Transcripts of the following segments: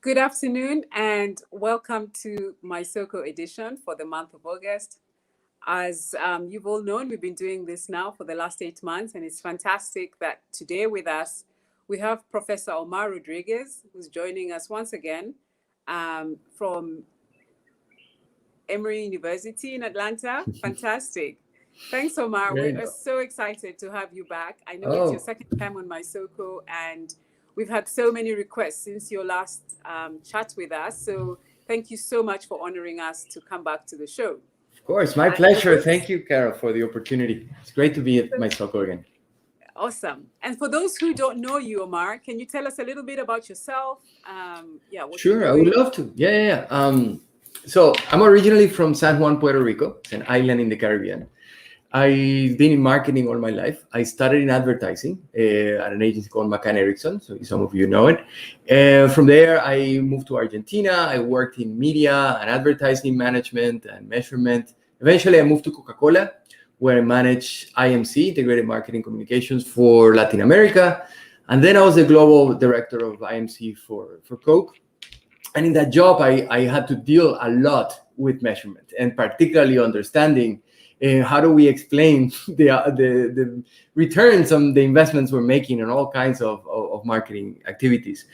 Good afternoon and welcome to MySoko edition for the month of August. As you've all known, we've been doing this now for the last 8 months, and it's fantastic that today with us we have Professor Omar Rodriguez, who's joining us once again from Emory University in Atlanta. Fantastic. Thanks, Omar. We are so excited to have you back. I know it's your second time on MySoko, and we've had so many requests since your last chat with us. So thank you so much for honoring us to come back to the show. Of course, my pleasure. Thank you, Carol, for the opportunity. It's great to be at MySoko again. Awesome. And for those who don't know you, Omar, can you tell us a little bit about yourself? Sure, I would love to. Yeah. So I'm originally from San Juan, Puerto Rico. It's an island in the Caribbean. I've been in marketing all my life. I started in advertising at an agency called McCann Erickson, so some of you know it. From there, I moved to Argentina. I worked in media and advertising management and measurement. Eventually, I moved to Coca-Cola, where I managed IMC, Integrated Marketing Communications, for Latin America. And then I was the global director of IMC for Coke. And in that job, I had to deal a lot with measurement, and particularly understanding how do we explain the returns on the investments we're making in all kinds of marketing activities.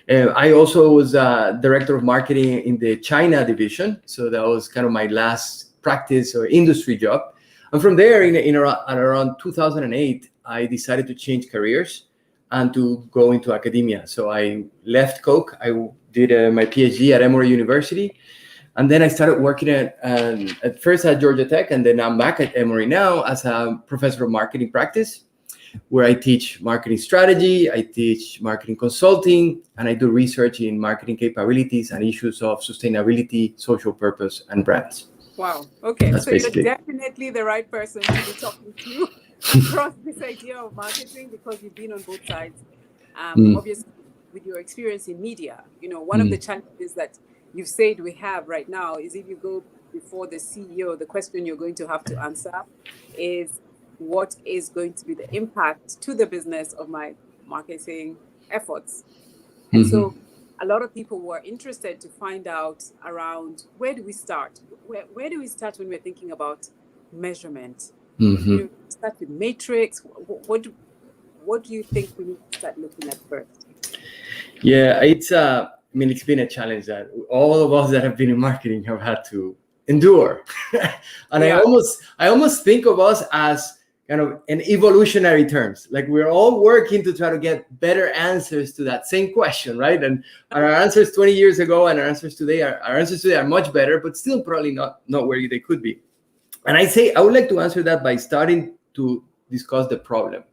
I also was director of marketing in the China division. So that was kind of my last practice or industry job. And from there, around 2008, I decided to change careers and to go into academia. So I left Coke. I did my PhD at Emory University. And then I started working at first at Georgia Tech, and then I'm back at Emory now as a professor of marketing practice, where I teach marketing strategy, I teach marketing consulting, and I do research in marketing capabilities and issues of sustainability, social purpose, and brands. Wow. Okay. So you're definitely the right person to be talking to across this idea of marketing, because you've been on both sides. Obviously, with your experience in media, one of the challenges that you've said we have right now is if you go before the CEO, the question you're going to have to answer is what is going to be the impact to the business of my marketing efforts. And so a lot of people were interested to find out around where do we start? Where do we start when we're thinking about measurement? Start with matrix. What do you think we need to start looking at first? Yeah, it's been a challenge that all of us that have been in marketing have had to endure. And I almost think of us as kind of in evolutionary terms. Like we're all working to try to get better answers to that same question, right? And our answers 20 years ago and our answers today are much better, but still probably not where they could be. And I would like to answer that by starting to discuss the problem.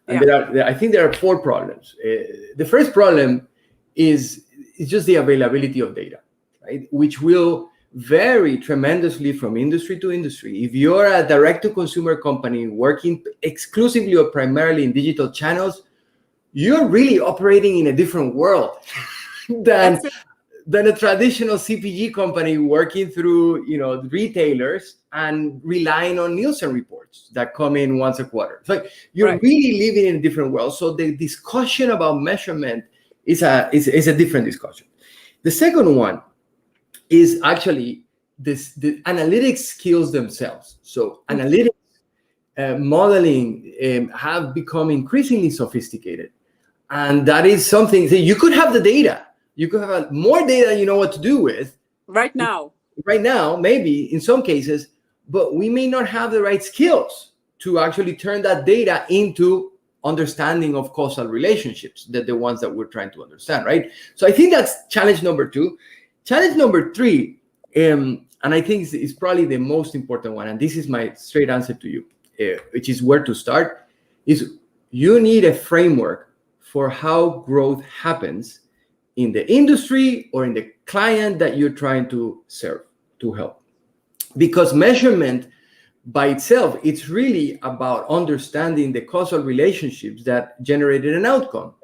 And I think there are 4 problems. The first problem is just the availability of data, right? Which will vary tremendously from industry to industry. If you're a direct-to-consumer company working exclusively or primarily in digital channels, you're really operating in a different world than a traditional CPG company working through, retailers and relying on Nielsen reports that come in once a quarter. So you're really living in a different world. So the discussion about measurement is a different discussion. The second one is actually the analytics skills themselves. So analytics modeling have become increasingly sophisticated. And that is something that you could have the data. You could have more data than you know what to do with. Right now, maybe in some cases, but we may not have the right skills to actually turn that data into understanding of causal relationships, that the ones that we're trying to understand, right? So I think that's challenge number 2. Challenge number 3, and I think it's probably the most important one, and this is my straight answer to you, which is where to start, is you need a framework for how growth happens in the industry or in the client that you're trying to serve, to help. Because measurement by itself, it's really about understanding the causal relationships that generated an outcome.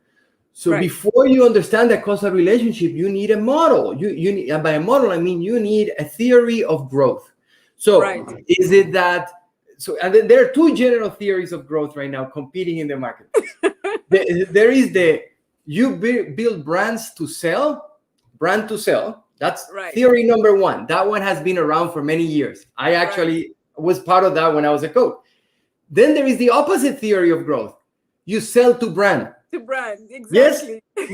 So before you understand that causal relationship, you need a model. You need, and by a model, I mean you need a theory of growth. So is it that? So and then there are 2 general theories of growth right now competing in the market. There is you build brands to sell, brand to sell. That's theory number one. That one has been around for many years. I actually was part of that when I was a coach. Then there is the opposite theory of growth. You sell to brand. To brand, exactly. Yes,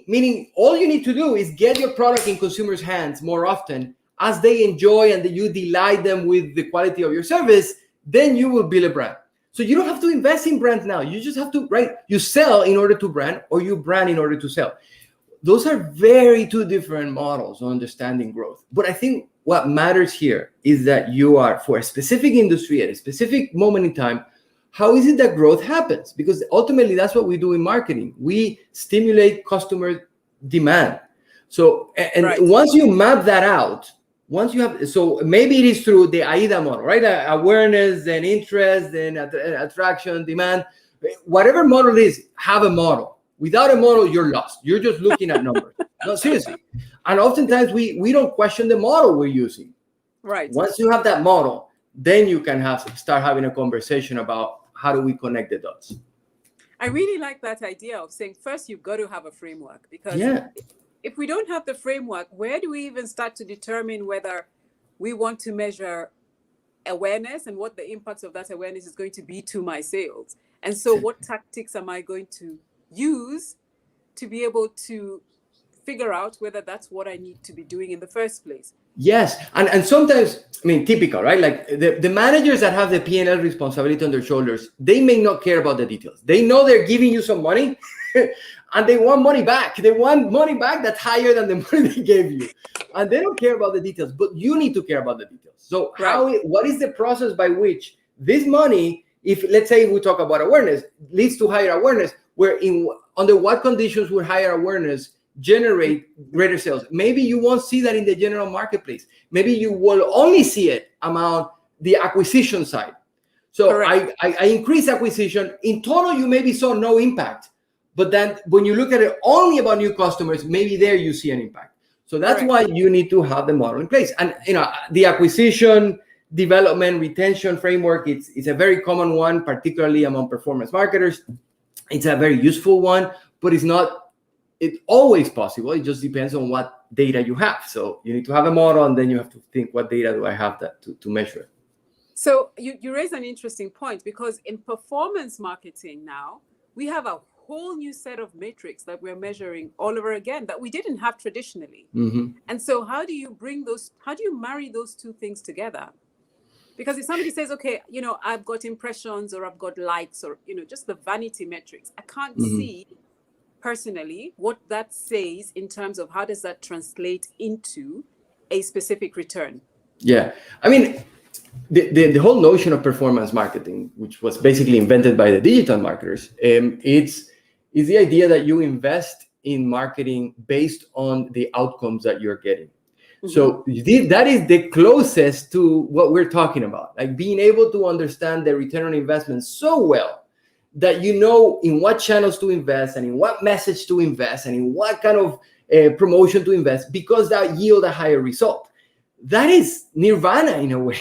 meaning all you need to do is get your product in consumers' hands more often as they enjoy and that you delight them with the quality of your service, then you will build a brand. So you don't have to invest in brand now. You just have to, you sell in order to brand or you brand in order to sell. Those are very two different models of understanding growth. But I think what matters here is that you are, for a specific industry at a specific moment in time, how is it that growth happens? Because ultimately that's what we do in marketing. We stimulate customer demand. So, and once you map that out, once you have, so maybe it is through the AIDA model, right? Awareness and interest and attraction, demand, whatever model it is, have a model. Without a model, you're lost. You're just looking at numbers. No, seriously. And oftentimes we don't question the model we're using. Right. Once you have that model, then you can start having a conversation about how do we connect the dots. I really like that idea of saying first you've got to have a framework, because if we don't have the framework, where do we even start to determine whether we want to measure awareness and what the impact of that awareness is going to be to my sales? And so what tactics am I going to use to be able to figure out whether that's what I need to be doing in the first place? Yes. And sometimes, I mean, typical, right? Like the managers that have the P&L responsibility on their shoulders, they may not care about the details. They know they're giving you some money and they want money back. They want money back that's higher than the money they gave you. And they don't care about the details, but you need to care about the details. So what is the process by which this money, if let's say we talk about awareness, leads to higher awareness, where under what conditions would higher awareness generate greater sales? Maybe you won't see that in the general marketplace. Maybe you will only see it among the acquisition side. So I increase acquisition. In total, you maybe saw no impact. But then when you look at it only about new customers, maybe there you see an impact. So that's why you need to have the model in place. And the acquisition, development, retention framework, it's a very common one, particularly among performance marketers. It's a very useful one, but it's always possible. It just depends on what data you have. So you need to have a model, and then you have to think, what data do I have that to measure? So you raise an interesting point, because in performance marketing now, we have a whole new set of metrics that we're measuring all over again that we didn't have traditionally. Mm-hmm. And so how do you marry those two things together? Because if somebody says, okay, I've got impressions or I've got likes or, just the vanity metrics, I can't see personally what that says in terms of how does that translate into a specific return. Yeah. I mean, the whole notion of performance marketing, which was basically invented by the digital marketers, it's the idea that you invest in marketing based on the outcomes that you're getting. Mm-hmm. So that is the closest to what we're talking about, like being able to understand the return on investment so well that you know in what channels to invest and in what message to invest and in what kind of promotion to invest, because that yield a higher result. That is nirvana in a way.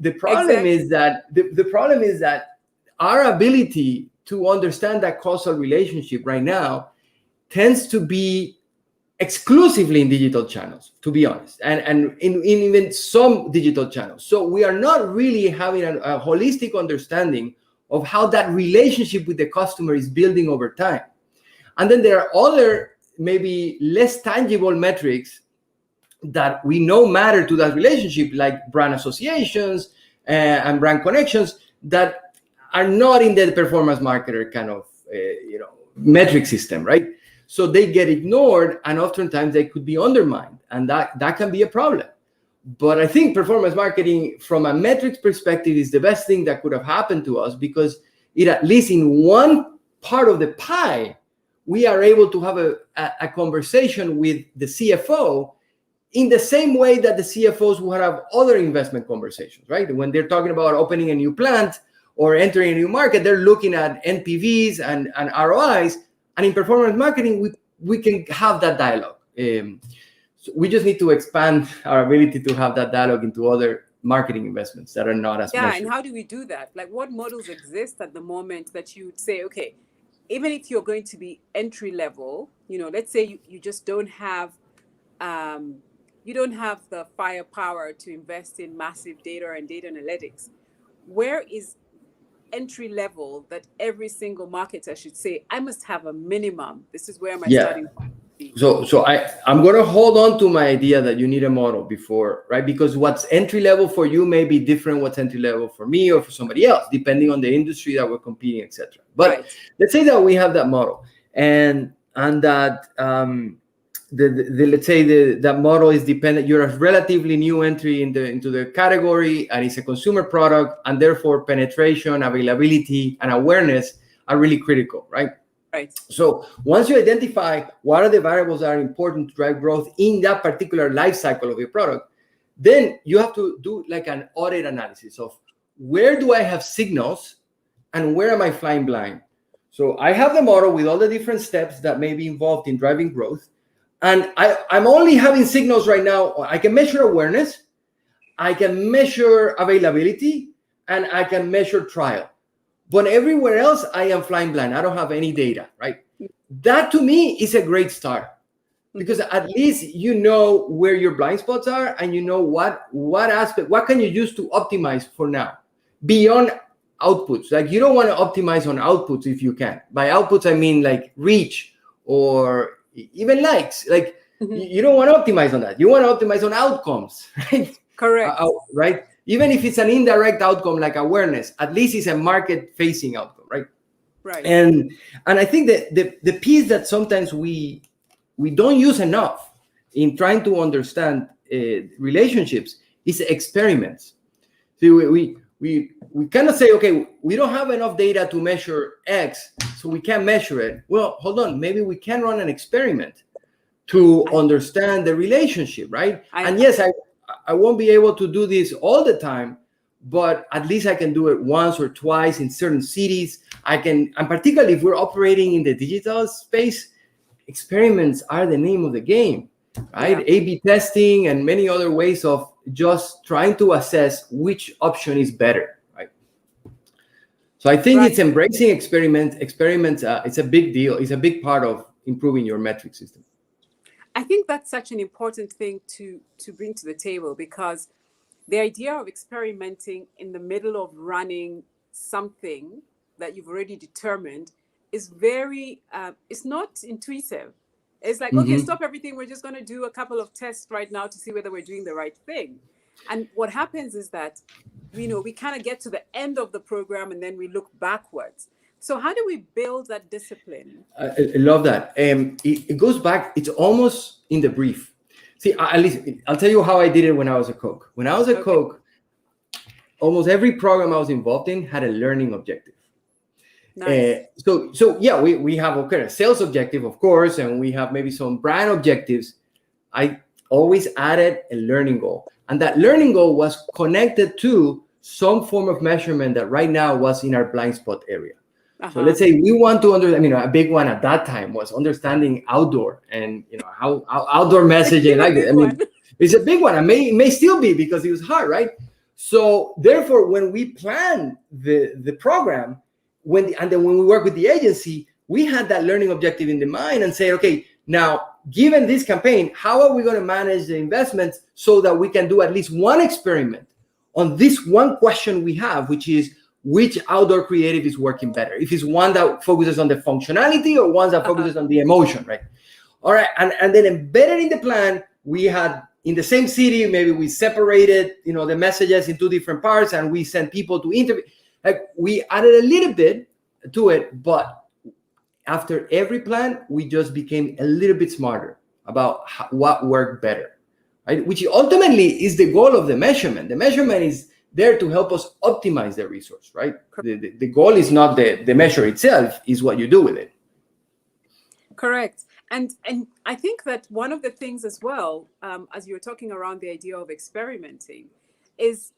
The problem is that the problem is that our ability to understand that causal relationship right now tends to be exclusively in digital channels, to be honest, and in even some digital channels. So we are not really having a holistic understanding of how that relationship with the customer is building over time. And then there are other maybe less tangible metrics that we know matter to that relationship, like brand associations and brand connections, that are not in the performance marketer kind of metric system, right? So they get ignored, and oftentimes they could be undermined, and that can be a problem. But I think performance marketing from a metrics perspective is the best thing that could have happened to us, because it, at least in one part of the pie, we are able to have a conversation with the CFO in the same way that the CFOs would have other investment conversations, right? When they're talking about opening a new plant or entering a new market, they're looking at NPVs and ROIs. And in performance marketing, we can have that dialogue. So we just need to expand our ability to have that dialogue into other marketing investments that are not as measured. And how do we do that? Like, what models exist at the moment that you would say, okay, even if you're going to be entry level, let's say you just don't have you don't have the firepower to invest in massive data and data analytics, where is entry level that every single marketer should say, I must have a minimum. This is where my starting point would be. So I'm going to hold on to my idea that you need a model before, right? Because what's entry level for you may be different what's entry level for me or for somebody else, depending on the industry that we're competing, etc. But let's say that we have that model and that let's say that model is dependent. You're a relatively new entry into the category, and it's a consumer product, and therefore penetration, availability, and awareness are really critical, right? Right. So once you identify what are the variables that are important to drive growth in that particular life cycle of your product, then you have to do like an audit analysis of where do I have signals and where am I flying blind? So I have the model with all the different steps that may be involved in driving growth. And I'm only having signals right now. I can measure awareness, I can measure availability, and I can measure trial. But everywhere else, I am flying blind. I don't have any data, right? That to me is a great start because at least you know where your blind spots are and you know what can you use to optimize for now beyond outputs. Like you don't want to optimize on outputs if you can. By outputs, I mean like reach or even likes. Like you don't want to optimize on that. You want to optimize on outcomes, right? Correct. Right? Even if it's an indirect outcome like awareness, at least it's a market-facing outcome, right? Right. And I think that the piece that sometimes we don't use enough in trying to understand relationships is experiments. So we cannot say, okay, we don't have enough data to measure X, so we can't measure it. Well, hold on, maybe we can run an experiment to understand the relationship, right? And yes, I won't be able to do this all the time, but at least I can do it once or twice in certain cities. And particularly if we're operating in the digital space, experiments are the name of the game, right? Yeah. A/B testing and many other ways of just trying to assess which option is better, right? So I think it's embracing experiments. It's a big deal. It's a big part of improving your metric system. I think that's such an important thing to bring to the table, because the idea of experimenting in the middle of running something that you've already determined is very, it's not intuitive. It's like, okay, stop everything. We're just going to do a couple of tests right now to see whether we're doing the right thing. And what happens is that, we kind of get to the end of the program and then we look backwards. So how do we build that discipline? I love that. It goes back, it's almost in the brief. See, at least I'll tell you how I did it when I was a Coke. When I was a Coke, almost every program I was involved in had a learning objective. Nice. So yeah, we have a sales objective, of course, and we have maybe some brand objectives. I always added a learning goal. And that learning goal was connected to some form of measurement that right now was in our blind spot area. So let's say we want to a big one at that time was understanding outdoor and how outdoor messaging it's a big one. It may still be because it was hard, right? So therefore, when we plan the program, when we work with the agency, we had that learning objective in the mind and say, okay, now given this campaign, how are we going to manage the investments so that we can do at least one experiment on this one question we have, which is, which outdoor creative is working better? If it's one that focuses on the functionality or one that focuses on the emotion, right? All right, and then embedded in the plan, we had in the same city, maybe we separated, the messages into different parts and we sent people to interview. Like we added a little bit to it, but after every plan, we just became a little bit smarter about what worked better, right? Which ultimately is the goal of the measurement. The measurement is there to help us optimize the resource, right? The goal is not the measure itself, is what you do with it. Correct. And I think that one of the things as well, as you're talking around the idea of experimenting, is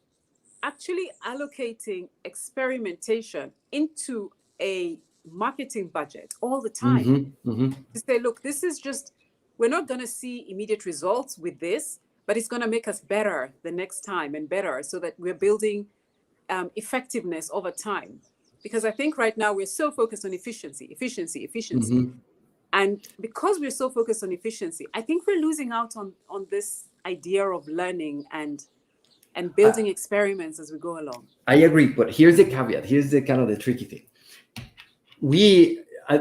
actually allocating experimentation into a marketing budget all the time. To say, look, this is just, we're not going to see immediate results with this, but it's going to make us better the next time and better, so that we're building effectiveness over time. Because I think right now we're so focused on efficiency. And because we're so focused on efficiency, I think we're losing out on this idea of learning and building experiments as we go along. I agree, but here's the caveat. Here's the kind of the tricky thing.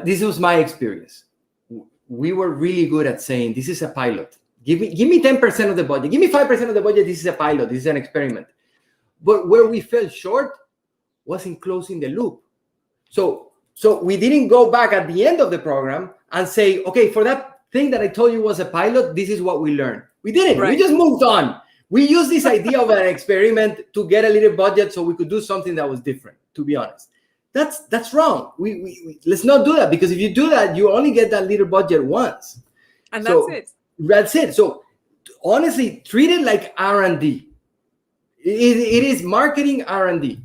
This was my experience. We were really good at saying, this is a pilot. Give me 10% of the budget. Give me 5% of the budget. This is a pilot. This is an experiment. But where we fell short was in closing the loop. So we didn't go back at the end of the program and say, okay, for that thing that I told you was a pilot, this is what we learned. We didn't. Right. We just moved on. We used this idea of an experiment to get a little budget so we could do something that was different, to be honest. That's wrong. We let's not do that, because if you do that, you only get that little budget once. And that's it. That's it. So honestly, treat it like R&D. It is marketing R&D.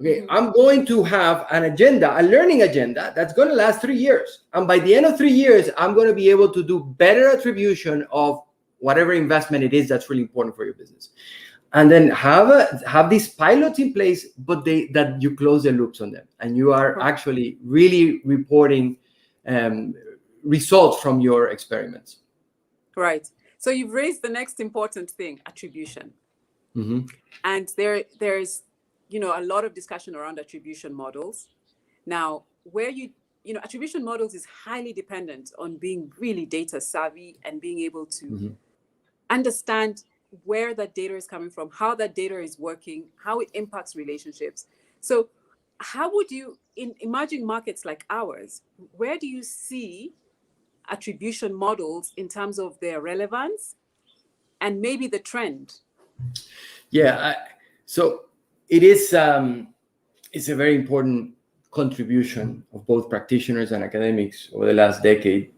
Okay, mm-hmm. I'm going to have an agenda, a learning agenda that's going to last 3 years. And by the end of 3 years, I'm going to be able to do better attribution of whatever investment it is that's really important for your business. And then have these pilots in place, but that you close the loops on them. And you are actually really reporting results from your experiments. Right. So you've raised the next important thing, attribution. Mm-hmm. And there's a lot of discussion around attribution models. Now, where attribution models is highly dependent on being really data savvy and being able to mm-hmm. understand where that data is coming from, how that data is working, how it impacts relationships. So how would you, in emerging markets like ours, where do you see attribution models in terms of their relevance and maybe the trend? Yeah, so it is it's a very important contribution of both practitioners and academics over the last decade.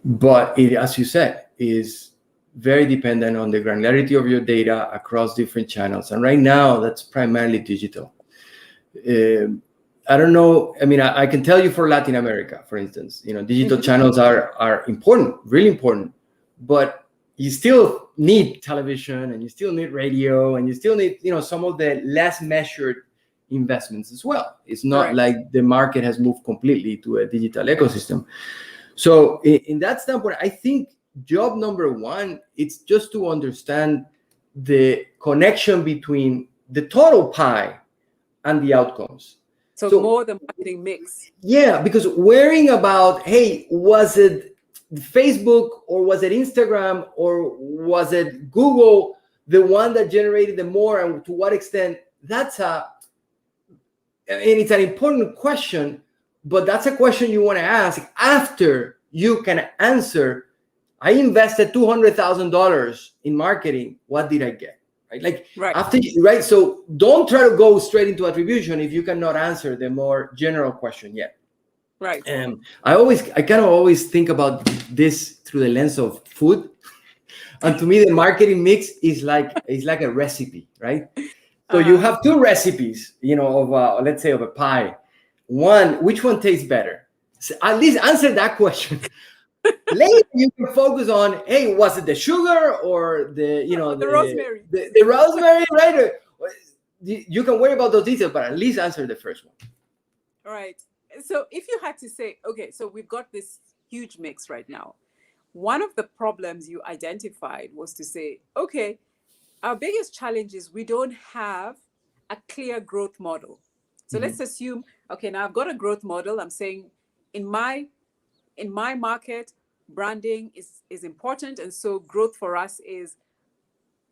But it, as you said, is very dependent on the granularity of your data across different channels. And right now, that's primarily digital. I don't know. I mean, I can tell you for Latin America, for instance, digital channels are important, really important, but you still need television and you still need radio and you still need, some of the less measured investments as well. It's not like the market has moved completely to a digital ecosystem. So in that standpoint, I think job number one, it's just to understand the connection between the total pie and the outcomes. So more the marketing mix. Yeah, because worrying about, hey, was it Facebook or was it Instagram or was it Google, the one that generated the more, and to what extent? It's an important question, but that's a question you want to ask after you can answer, I invested $200,000 in marketing. What did I get? After, So don't try to go straight into attribution if you cannot answer the more general question yet. Right. I kind of always think about this through the lens of food. And to me, the marketing mix is like a recipe, right? So you have two recipes, of let's say of a pie. Which one tastes better? So at least answer that question. Later you can focus on, hey, was it the sugar or the rosemary? The rosemary, right? You can worry about those details, but at least answer the first one. All right. So if you had to say, okay, so we've got this huge mix right now. One of the problems you identified was to say, okay, our biggest challenge is we don't have a clear growth model. So let's assume, okay, now I've got a growth model. I'm saying in my market, branding is important. And so growth for us is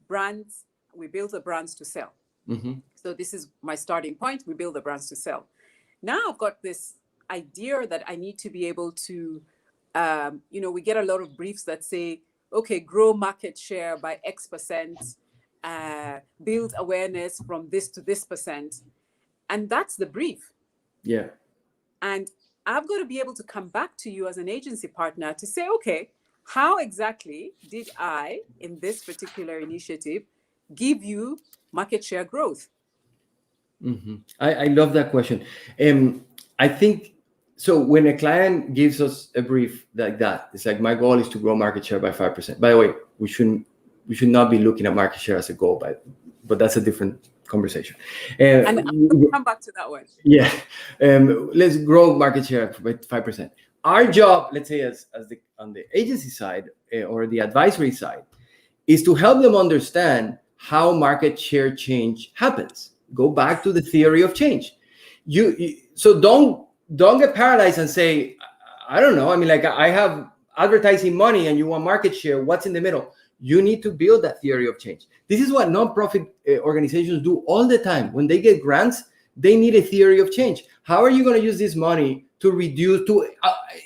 brands. We build the brands to sell. Mm-hmm. So this is my starting point. We build the brands to sell. Now I've got this idea that I need to be able to, we get a lot of briefs that say, okay, grow market share by X percent, build awareness from this to this percent. And that's the brief. Yeah. And I've got to be able to come back to you as an agency partner to say, okay, how exactly did I, in this particular initiative, give you market share growth? Mm-hmm. I love that question. I think, so when a client gives us a brief like that, it's like, my goal is to grow market share by 5%. By the way, we should not be looking at market share as a goal, but that's a different conversation. And I'll come back to that one. Yeah. Let's grow market share by 5%. our job, let's say on the agency side or the advisory side, is to help them understand how market share change happens. Go back to the theory of change. So don't get paralyzed and say, I don't know. I mean, like, I have advertising money and you want market share. What's in the middle? You need to build that theory of change. This is what nonprofit organizations do all the time. When they get grants, they need a theory of change. How are you going to use this money to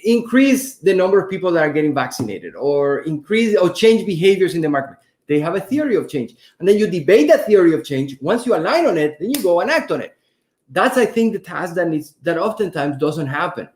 increase the number of people that are getting vaccinated, or increase or change behaviors in the market? They have a theory of change. And then you debate that theory of change. Once you align on it, then you go and act on it. That's, I think, the task that oftentimes doesn't happen.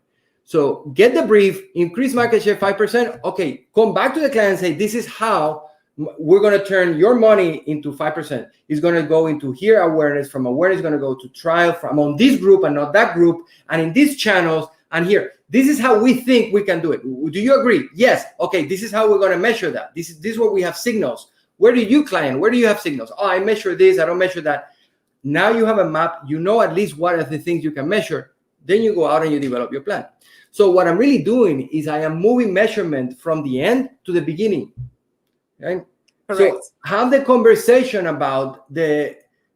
So get the brief, increase market share 5%. Okay, come back to the client and say, this is how we're going to turn your money into 5%. It's going to go into here awareness. From awareness, it's going to go to trial from on this group and not that group, and in these channels and here. This is how we think we can do it. Do you agree? Yes. Okay, this is how we're going to measure that. This is where we have signals. Where do you, client? Where do you have signals? Oh, I measure this. I don't measure that. Now you have a map. You know at least what are the things you can measure. Then you go out and you develop your plan. So what I'm really doing is I am moving measurement from the end to the beginning. Right? Correct. So have the conversation about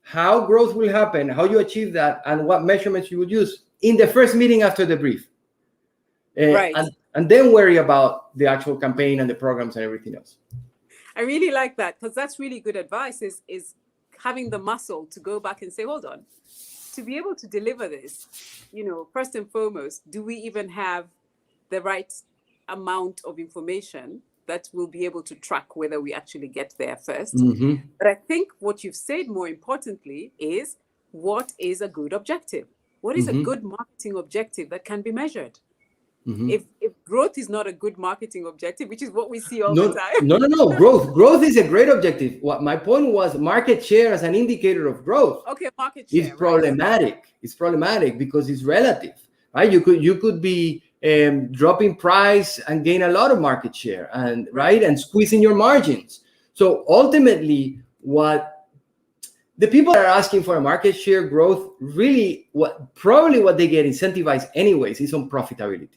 how growth will happen, how you achieve that, and what measurements you would use in the first meeting after the brief. Right. And then worry about the actual campaign and the programs and everything else. I really like that, because that's really good advice, is having the muscle to go back and say, hold on, to be able to deliver this, first and foremost, do we even have the right amount of information that we'll be able to track whether we actually get there first? Mm-hmm. But I think what you've said more importantly is, what is a good objective? What is a good marketing objective that can be measured? Mm-hmm. If growth is not a good marketing objective, which is what we see all the time. No. Growth is a great objective. What my point was, market share as an indicator of growth. Okay, market share is problematic. Right. It's problematic because it's relative, right? You could be dropping price and gain a lot of market share, and right, and squeezing your margins. So ultimately, what the people that are asking for a market share growth, really, what they get incentivized anyways is on profitability.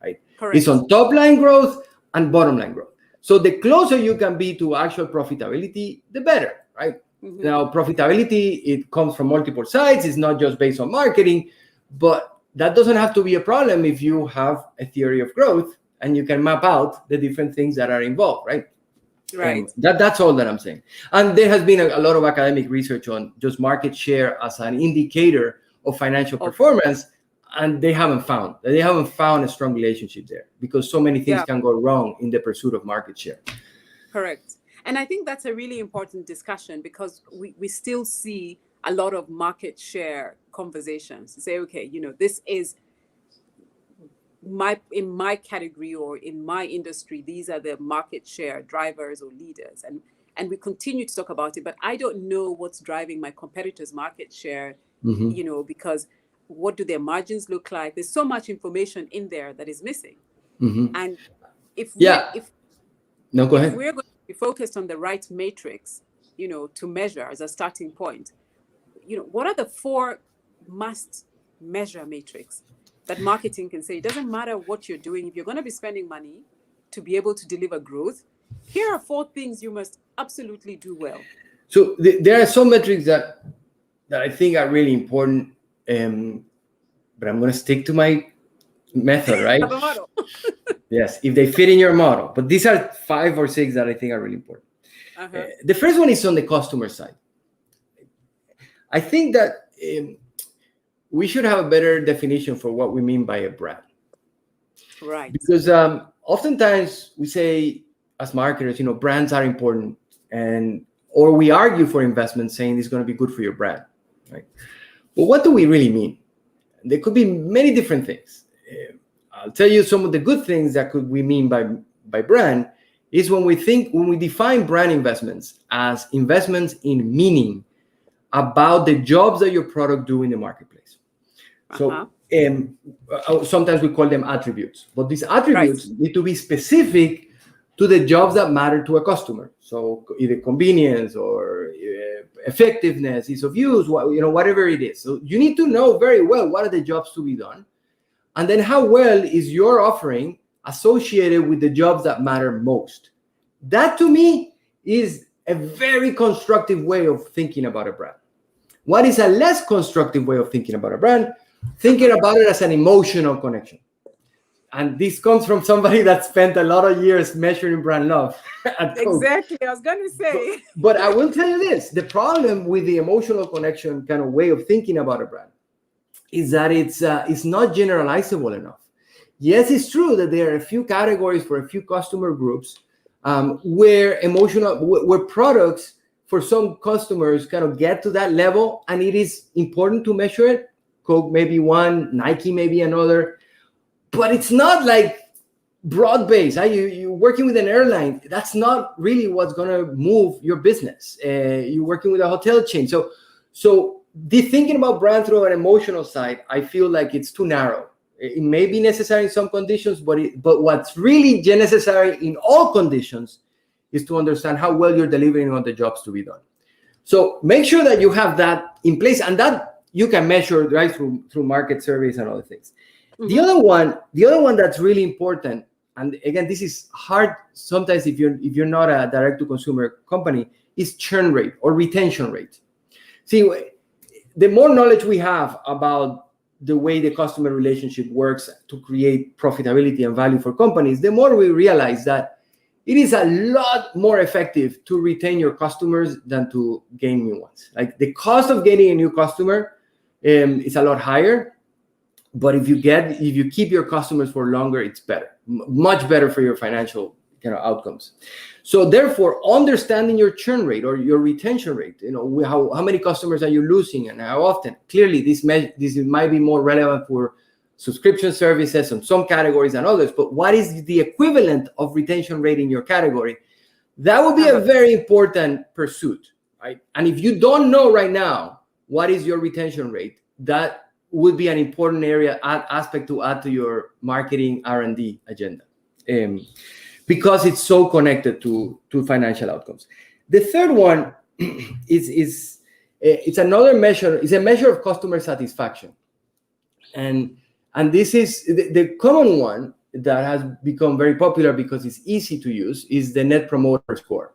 Right? Correct. It's on top line growth and bottom line growth. So the closer you can be to actual profitability, the better, right? Mm-hmm. Now, profitability, it comes from multiple sides. It's not just based on marketing, but that doesn't have to be a problem if you have a theory of growth and you can map out the different things that are involved, right? Right. That's all that I'm saying. And there has been a lot of academic research on just market share as an indicator of financial performance. And they haven't found a strong relationship there, because so many things can go wrong in the pursuit of market share. Correct. And I think that's a really important discussion, because we still see a lot of market share conversations to say, okay, this is in my category or in my industry, these are the market share drivers or leaders. And we continue to talk about it, but I don't know what's driving my competitors' market share, because what do their margins look like? There's so much information in there that is missing. Mm-hmm. And go ahead. If we're going to be focused on the right matrix, to measure as a starting point, what are the 4 must measure matrix that marketing can say? It doesn't matter what you're doing. If you're going to be spending money to be able to deliver growth, here are 4 things you must absolutely do well. So there are some metrics that I think are really important. But I'm going to stick to my method, right? Yes, if they fit in your model. But these are 5 or 6 that I think are really important. Uh-huh. The first one is on the customer side. I think that we should have a better definition for what we mean by a brand. Right. Because oftentimes we say, as marketers, brands are important, or we argue for investment saying it's going to be good for your brand, right? But what do we really mean? There could be many different things. I'll tell you some of the good things that we mean by brand is when we define brand investments as investments in meaning about the jobs that your product do in the marketplace. Uh-huh. So sometimes we call them attributes, but these attributes need to be specific to the jobs that matter to a customer. So either convenience or effectiveness, ease of use, whatever it is. So you need to know very well what are the jobs to be done, and then how well is your offering associated with the jobs that matter most. That to me is a very constructive way of thinking about a brand. What is a less constructive way of thinking about a brand? Thinking about it as an emotional connection. And this comes from somebody that spent a lot of years measuring brand love at Coke. Exactly, I was going to say. But I will tell you this, the problem with the emotional connection kind of way of thinking about a brand is that it's not generalizable enough. Yes, it's true that there are a few categories for a few customer groups where products for some customers kind of get to that level, and it is important to measure it. Coke maybe one, Nike maybe another, but it's not like broad-based. You're working with an airline. That's not really what's going to move your business. You're working with a hotel chain. So the thinking about brand through an emotional side, I feel like it's too narrow. It may be necessary in some conditions, but what's really necessary in all conditions is to understand how well you're delivering on the jobs to be done. So make sure that you have that in place, and that you can measure right through market surveys and other things. Mm-hmm. The other one that's really important, and again, this is hard sometimes if you're not a direct-to-consumer company, is churn rate or retention rate. See, the more knowledge we have about the way the customer relationship works to create profitability and value for companies, the more we realize that it is a lot more effective to retain your customers than to gain new ones. Like the cost of getting a new customer is a lot higher, but if you keep your customers for longer, it's better, much better for your financial outcomes. So therefore, understanding your churn rate or your retention rate, how many customers are you losing and how often? Clearly, this might be more relevant for subscription services in some categories than others, but what is the equivalent of retention rate in your category? That would be a very important pursuit, right? And if you don't know right now what is your retention rate, that would be an important aspect to add to your marketing R&D agenda, because it's so connected to financial outcomes. The third one it's another measure. It's a measure of customer satisfaction, and this is the common one that has become very popular because it's easy to use, is the Net Promoter Score,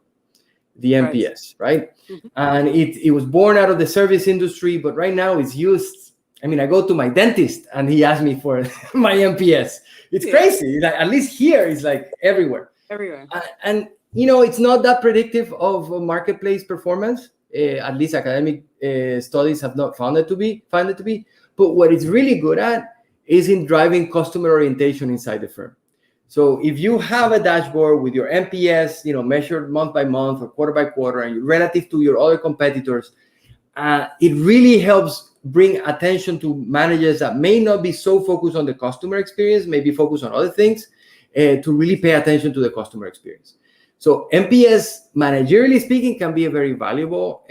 the NPS, right? Mm-hmm. And it was born out of the service industry, but right now it's used. I mean, I go to my dentist and he asks me for my NPS. It's crazy. Like, at least here, it's like everywhere. And it's not that predictive of marketplace performance. At least academic studies have not found it to be. But what it's really good at is in driving customer orientation inside the firm. So if you have a dashboard with your NPS, measured month by month or quarter by quarter, and relative to your other competitors, it really helps bring attention to managers that may not be so focused on the customer experience, maybe focus on other things, to really pay attention to the customer experience. So NPS, managerially speaking, can be a very valuable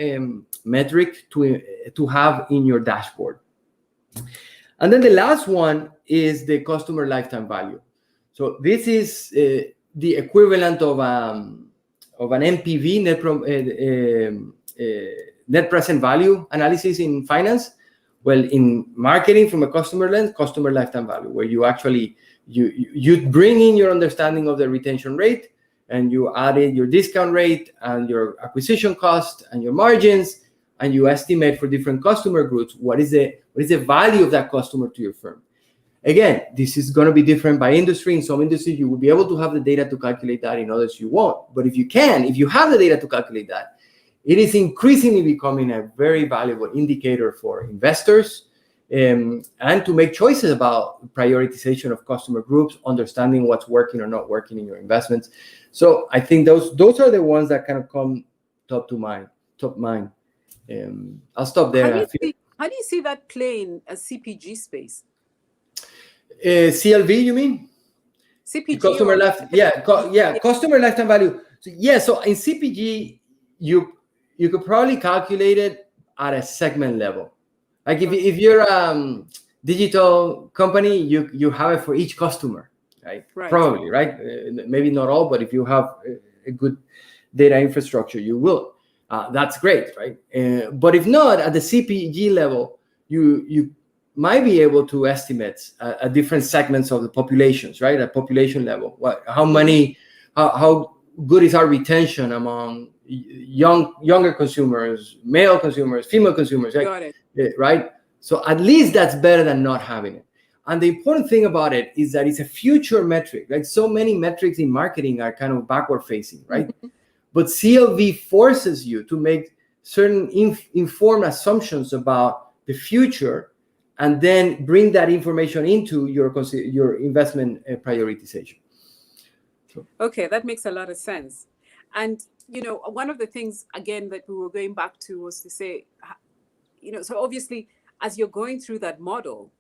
metric to have in your dashboard. And then the last one is the customer lifetime value. So this is the equivalent of an NPV, net present value analysis in finance. Well, in marketing, from a customer lens, customer lifetime value, where you actually you bring in your understanding of the retention rate, and you add in your discount rate and your acquisition cost and your margins, and you estimate for different customer groups what is the value of that customer to your firm. Again, this is going to be different by industry. In some industries, you will be able to have the data to calculate that. In others, you won't. But if you have the data to calculate that, it is increasingly becoming a very valuable indicator for investors, and to make choices about prioritization of customer groups, understanding what's working or not working in your investments. So I think those are the ones that kind of come top mind. I'll stop there. How do you see that playing a CPG space? CLV, you mean? CPG. Customer customer lifetime value. So in CPG, you could probably calculate it at a segment level. Like if you're a digital company, you have it for each customer, right? Probably, right? Maybe not all, but if you have a good data infrastructure, you will. That's great, right? But if not, at the CPG level, you might be able to estimate different segments of the populations, right? At population level, how good is our retention among younger consumers, male consumers, female consumers, right? Got it. Right? So at least that's better than not having it. And the important thing about it is that it's a future metric. Like so many metrics in marketing are kind of backward facing, right? But CLV forces you to make certain informed assumptions about the future, and then bring that information into your investment prioritization. Okay, that makes a lot of sense. And, one of the things, again, that we were going back to was to say, so obviously, as you're going through that model,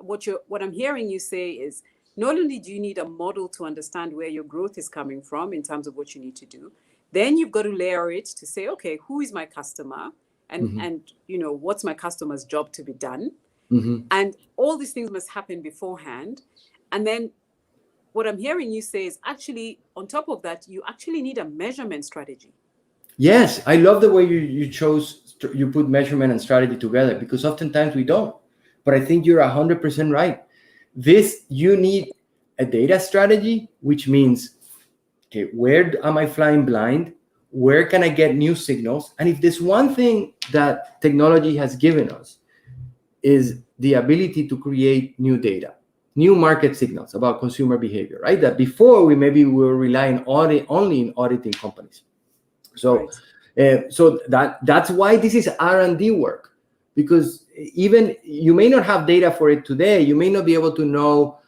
what I'm hearing you say is, not only do you need a model to understand where your growth is coming from in terms of what you need to do, then you've got to layer it to say, okay, who is my customer? And what's my customer's job to be done? And all these things must happen beforehand. And then what I'm hearing you say is actually, on top of that, you actually need a measurement strategy. Yes, I love the way you put measurement and strategy together, because oftentimes we don't. But I think you're 100% right. You need a data strategy, which means, okay, where am I flying blind? Where can I get new signals? And if there's one thing that technology has given us, is the ability to create new data, new market signals about consumer behavior, right? That before we were relying only in auditing companies. So, right. So that's why this is R&D work, because even you may not have data for it today, you may not be able to know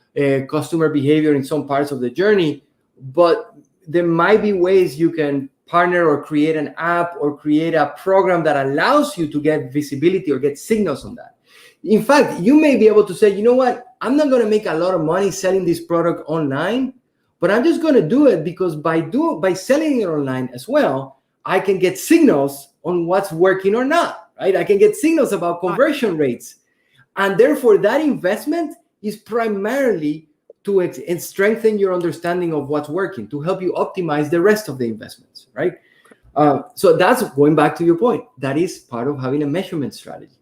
customer behavior in some parts of the journey, but there might be ways you can partner or create an app or create a program that allows you to get visibility or get signals on that. In fact, you may be able to say, you know what, I'm not going to make a lot of money selling this product online, but I'm just going to do it because by selling it online as well, I can get signals on what's working or not, right? I can get signals about conversion rates. And therefore, that investment is primarily to strengthen your understanding of what's working, to help you optimize the rest of the investments, right? So that's going back to your point. That is part of having a measurement strategy.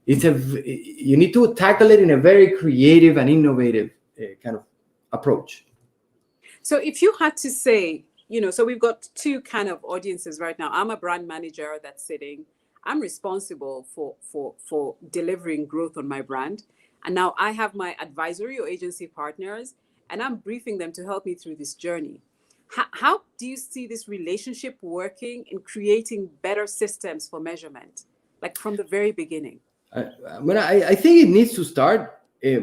You need to tackle it in a very creative and innovative kind of approach. So if you had to say, so we've got two kind of audiences right now. I'm a brand manager that's sitting. I'm responsible for delivering growth on my brand. And now I have my advisory or agency partners, and I'm briefing them to help me through this journey. How do you see this relationship working in creating better systems for measurement, like from the very beginning? I think it needs to start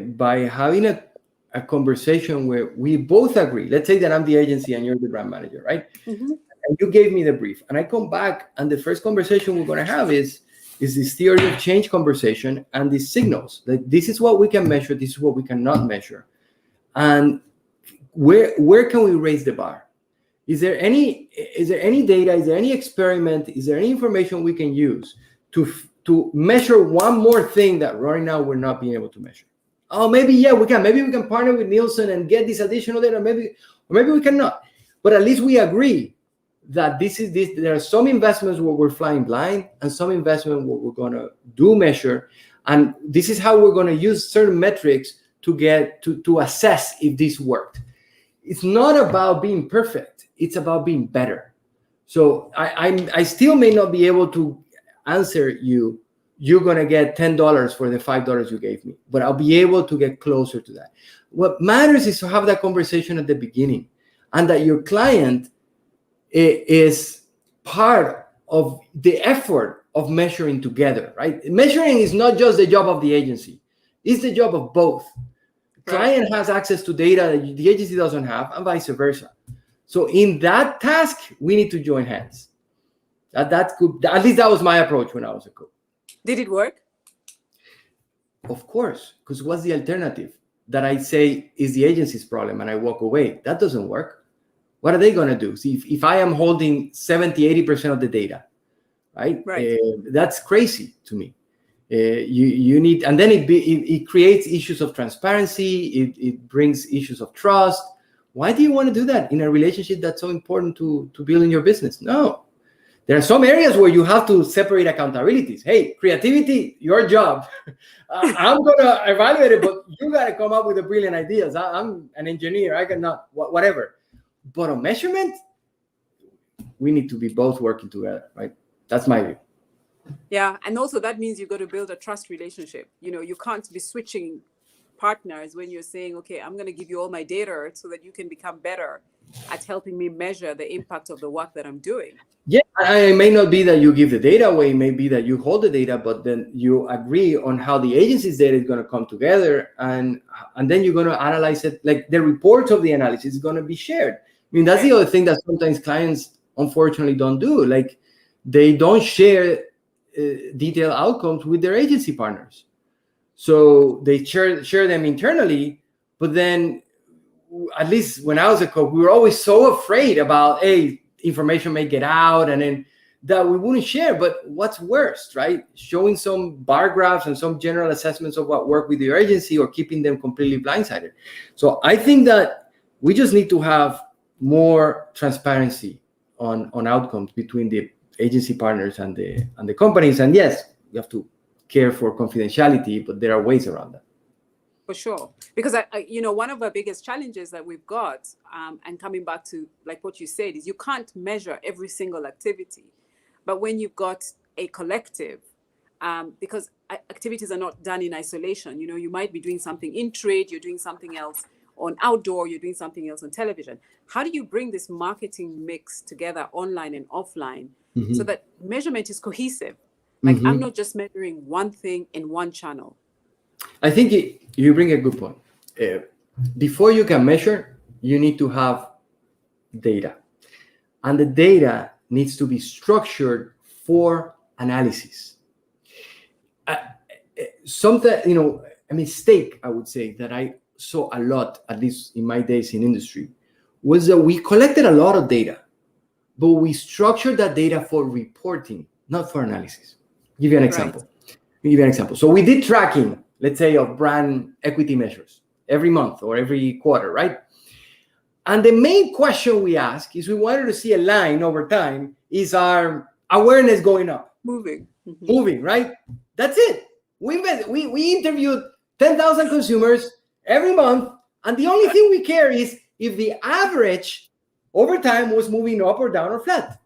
by having a conversation where we both agree. Let's say that I'm the agency and you're the brand manager, right? Mm-hmm. And you gave me the brief, and I come back, and the first conversation we're going to have is this theory of change conversation and these signals. That this is what we can measure, this is what we cannot measure, and where can we raise the bar? Is there any data? Is there any experiment? Is there any information we can use to measure one more thing that right now we're not being able to measure? Oh, maybe we can. Maybe we can partner with Nielsen and get this additional data. Or maybe we cannot. But at least we agree that there are some investments where we're flying blind and some investment where we're going to do measure. And this is how we're going to use certain metrics to get to assess if this worked. It's not about being perfect. It's about being better. So I still may not be able to answer you're going to get $10 for the $5 you gave me, but I'll be able to get closer to that. What matters is to have that conversation at the beginning, and that your client is part of the effort of measuring together, right? Measuring is not just the job of the agency. It's the job of both. The client has access to data that the agency doesn't have, and vice versa. So in that task, we need to join hands. At least that was my approach when I was a coach. Did it work? Of course, because what's the alternative? That I say is the agency's problem and I walk away. That doesn't work. What are they going to do? See, if I am holding 70-80% of the data, right? That's crazy to me. You need, and then it creates issues of transparency. It brings issues of trust. Why do you want to do that in a relationship that's so important to building your business? No. There are some areas where you have to separate accountabilities. Hey, creativity, your job. I'm going to evaluate it, but you got to come up with the brilliant ideas. I'm an engineer. I cannot, whatever. But on measurement, we need to be both working together, right? That's my view. Yeah. And also that means you've got to build a trust relationship. You can't be switching partners when you're saying, okay, I'm going to give you all my data so that you can become better at helping me measure the impact of the work that I'm doing. Yeah, it may not be that you give the data away, it may be that you hold the data, but then you agree on how the agency's data is going to come together, and then you're going to analyze it. Like the reports of the analysis is going to be shared. I mean, that's the other thing that sometimes clients unfortunately don't do. Like they don't share detailed outcomes with their agency partners. So they share them internally, but then at least when I was a coach, we were always so afraid about, hey, information may get out, and then that we wouldn't share. But what's worse, right? Showing some bar graphs and some general assessments of what worked with your agency, or keeping them completely blindsided. So I think that we just need to have more transparency on outcomes between the agency partners and the companies. And yes, you have to care for confidentiality, but there are ways around that. For sure. Because, one of our biggest challenges that we've got, and coming back to like what you said, is you can't measure every single activity. But when you've got a collective, because activities are not done in isolation, you might be doing something in trade, you're doing something else on outdoor, you're doing something else on television. How do you bring this marketing mix together online and offline so that measurement is cohesive? Like I'm not just measuring one thing in one channel. I think you bring a good point. Before you can measure, you need to have data. And the data needs to be structured for analysis. A mistake, I would say, that I saw a lot, at least in my days in industry, was that we collected a lot of data, but we structured that data for reporting, not for analysis. Give you an example. So we did tracking, let's say, of brand equity measures every month or every quarter, right? And the main question we ask is, we wanted to see a line over time. Is our awareness going up? Moving, right? That's it. We interviewed 10,000 consumers every month, and the only thing we care is if the average over time was moving up or down or flat.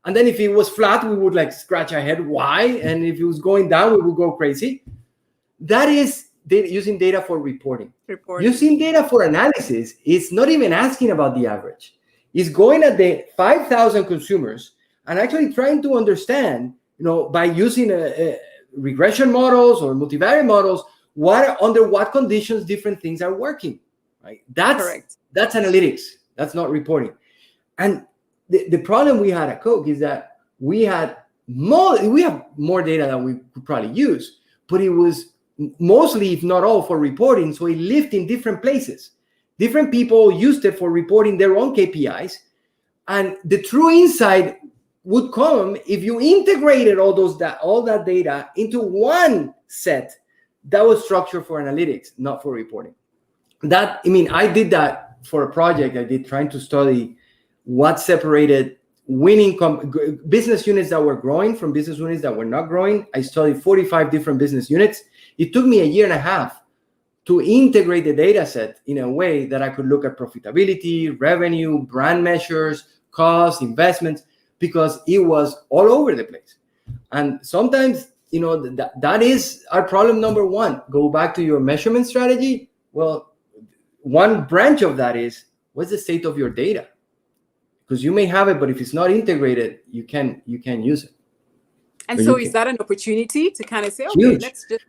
And then if it was flat, we would like scratch our head, why? And if it was going down, we would go crazy. That is using data for reporting. Using data for analysis is not even asking about the average. It's going at the 5,000 consumers and actually trying to understand, by using regression models or multivariate models, under what conditions different things are working, right? That's correct. That's analytics. That's not reporting. And the problem we had at Coke is that we have more data than we could probably use, but it was mostly, if not all, for reporting. So it lived in different places. Different people used it for reporting their own KPIs. And the true insight would come if you integrated all that data into one set that was structured for analytics, not for reporting. I did that for a project I did, trying to study what separated winning business units that were growing from business units that were not growing. I studied 45 different business units. It took me a year and a half to integrate the data set in a way that I could look at profitability, revenue, brand measures, costs, investments, because it was all over the place. And sometimes, that is our problem number one. Go back to your measurement strategy. Well, one branch of that is, what's the state of your data? Because you may have it, but if it's not integrated, you can't use it. And so is that an opportunity to kind of say, okay, let's just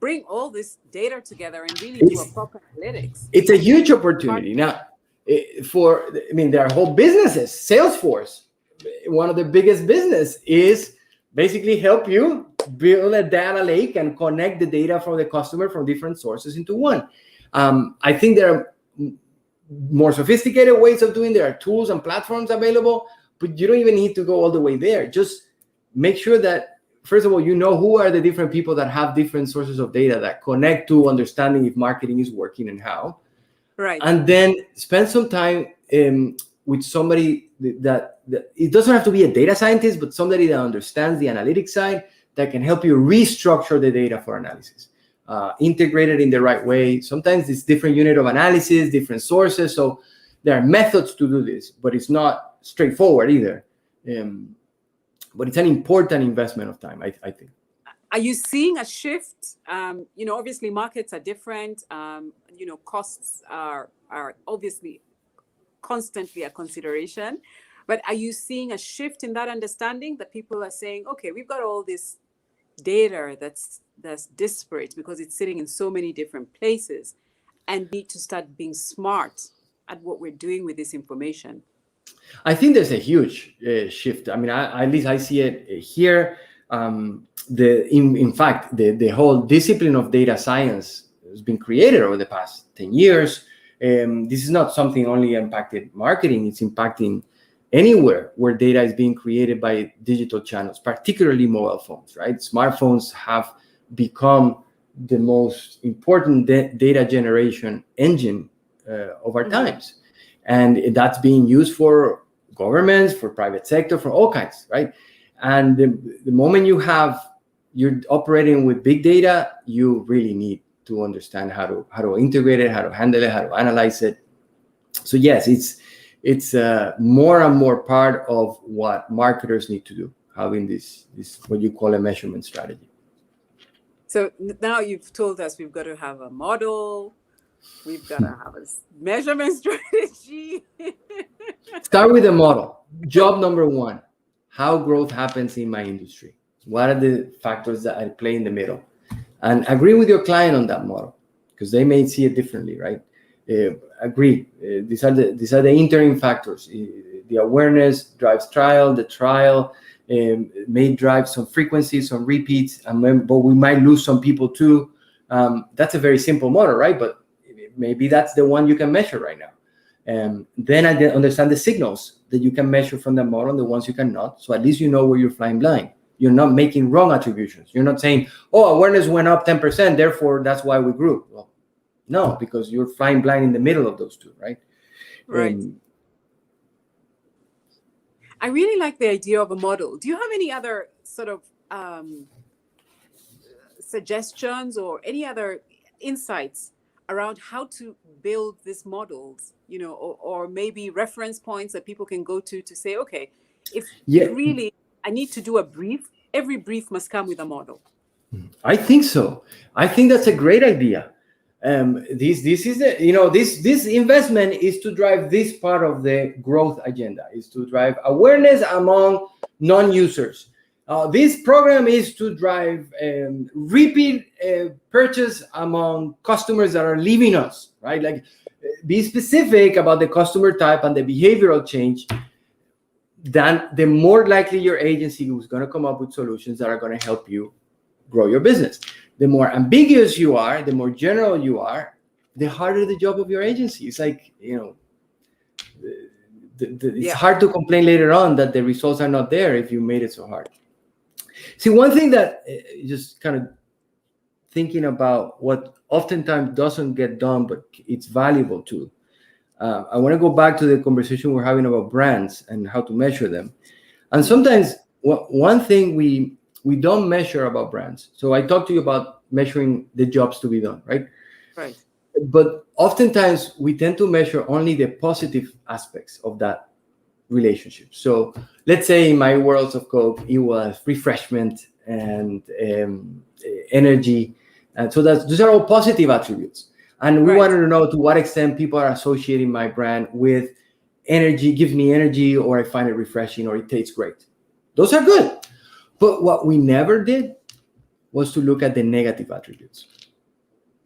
bring all this data together and really do a proper analytics? It's a huge opportunity. Now, there are whole businesses. Salesforce, one of the biggest business, is basically help you build a data lake and connect the data from the customer from different sources into one. I think there are more sophisticated ways of doing. There are tools and platforms available, but you don't even need to go all the way there. Just make sure that, first of all, who are the different people that have different sources of data that connect to understanding if marketing is working and how. Right. And then spend some time with somebody that it doesn't have to be a data scientist, but somebody that understands the analytics side that can help you restructure the data for analysis, integrate it in the right way. Sometimes it's different unit of analysis, different sources. So there are methods to do this, but it's not straightforward either. But it's an important investment of time, I think. Are you seeing a shift? Obviously markets are different. Costs are obviously constantly a consideration. But are you seeing a shift in that understanding that people are saying, okay, we've got all this data that's disparate because it's sitting in so many different places, and need to start being smart at what we're doing with this information? I think there's a huge shift. I mean, at least I see it here. In fact, the whole discipline of data science has been created over the past 10 years. This is not something only impacted marketing. It's impacting anywhere where data is being created by digital channels, particularly mobile phones, right? Smartphones have become the most important data generation engine of our times. And that's being used for governments, for private sector, for all kinds, right? And the moment you're operating with big data, you really need to understand how to integrate it, how to handle it, how to analyze it. So yes, it's more and more part of what marketers need to do, having this what you call a measurement strategy. So now you've told us we've got to have a model, we've got to have a measurement strategy. Start with the model. Job number one, how growth happens in my industry. What are the factors that I play in the middle? And agree with your client on that model, because they may see it differently, right? Agree. These are the interim factors. The awareness drives trial. The trial may drive some frequency, some repeats, but we might lose some people too. That's a very simple model, right? But maybe that's the one you can measure right now. Then I understand the signals that you can measure from the model, and the ones you cannot. So at least you know where you're flying blind. You're not making wrong attributions. You're not saying, oh, awareness went up 10%, therefore that's why we grew. Well, no, because you're flying blind in the middle of those two, right? Right. I really like the idea of a model. Do you have any other sort of suggestions or any other insights around how to build these models, or maybe reference points that people can go to say, okay, if really I need to do a brief, every brief must come with a model? I think so. I think that's a great idea. This is this investment is to drive this part of the growth agenda, is to drive awareness among non-users. This program is to drive repeat purchase among customers that are leaving us, right? Like, be specific about the customer type and the behavioral change. Then the more likely your agency is going to come up with solutions that are going to help you grow your business. The more ambiguous you are, the more general you are, the harder the job of your agency. It's like, it's hard to complain later on that the results are not there if you made it so hard. See, one thing that just kind of thinking about what oftentimes doesn't get done, but it's valuable too. I want to go back to the conversation we're having about brands and how to measure them. And sometimes one thing we don't measure about brands. So I talked to you about measuring the jobs to be done, right? Right. But oftentimes we tend to measure only the positive aspects of that relationship. So let's say in my worlds of Coke, it was refreshment and energy. And so those are all positive attributes. And we wanted to know to what extent people are associating my brand with energy, gives me energy, or I find it refreshing, or it tastes great. Those are good. But what we never did was to look at the negative attributes.